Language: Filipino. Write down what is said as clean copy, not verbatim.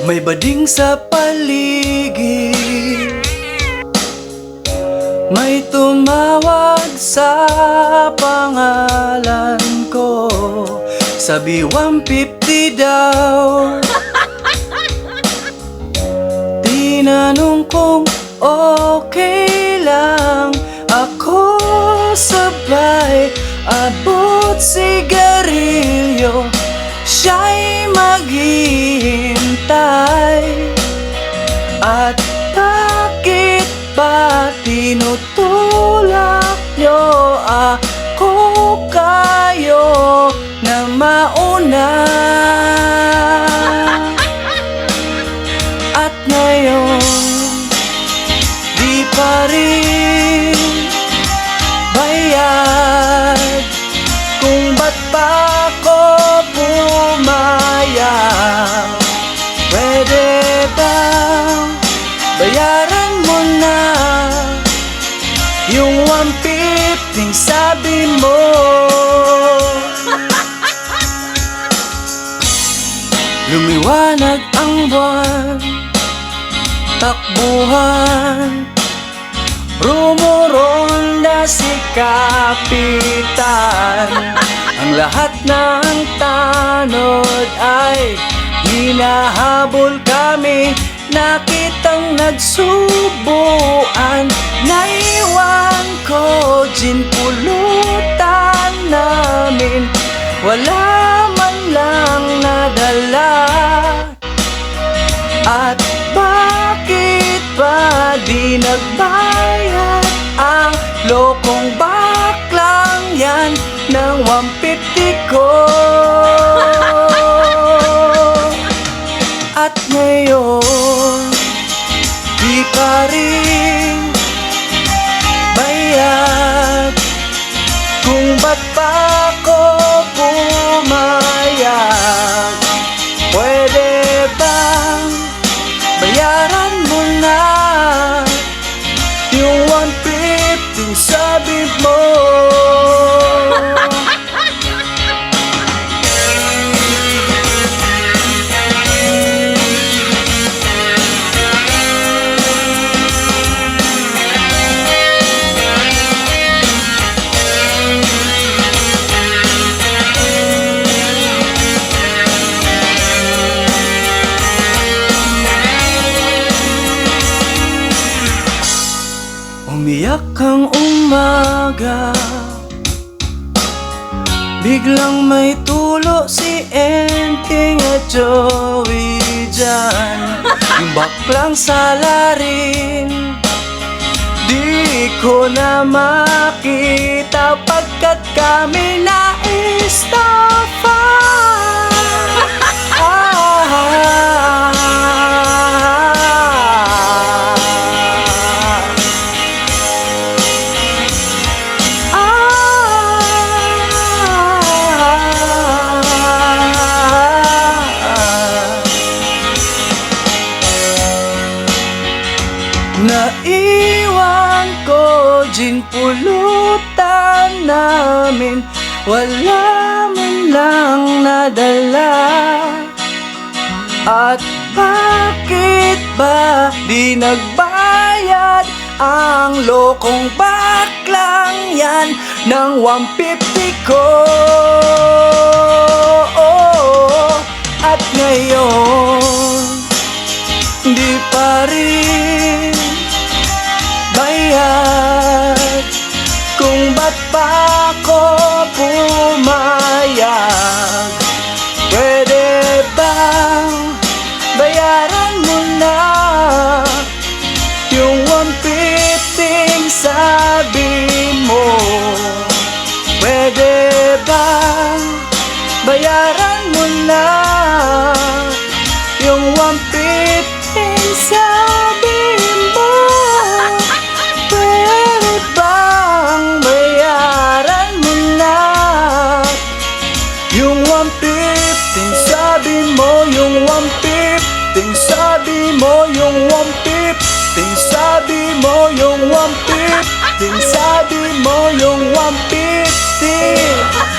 May bading sa paligid, may tumawag sa pangalan ko. Sabi 150 daw. Tinanong kung okay lang ako, sabay abot sigarilyo. Siya'y maghihintay. At bakit ba tinutulak nyo ako, kayo na mauna? At ngayon di pa rin bayad kung ba't pa ako pumayag. Pwede bang bayaran mo na yung 150 sabi mo? Lumiwanag ang buwan, takbuhan, rumuronda si Kapitan. Ang lahat ng tanod ay hinahabol kami. Nakitang nagsubuan, naiwan ko gin pulutan namin. Wala man lang nadala. At bakit ba di nagbayad ang lokong baklang yan ng 150 ko? At ngayon di pa rin bayad kung ba't pa ako pumayag. Pwede bang bayaran mo na yung 150 sabi mo? Umiyak ang umaga, biglang may tulo si Enting at Joey dyan. Yung baklang salarin di ko na makita pagkat kami na-estafa. Naiwan ko gin pulutan namin. Wala man lang nadala. At bakit ba di nagbayad ang lokong baklang yan ng 150 ko? At ngayon di pa rin bayad kung ba't pa ako pumayag. Pwede bang bayaran mo na yung 150 sabi mo? Pwede bang bayaran mo na yung 150 sabi mo? Pwede bang bayaran mo na yung 150 sabi mo? Yung 150 sabi mo? Yung 150 sabi mo? Yung 150 sabi mo? Yung 150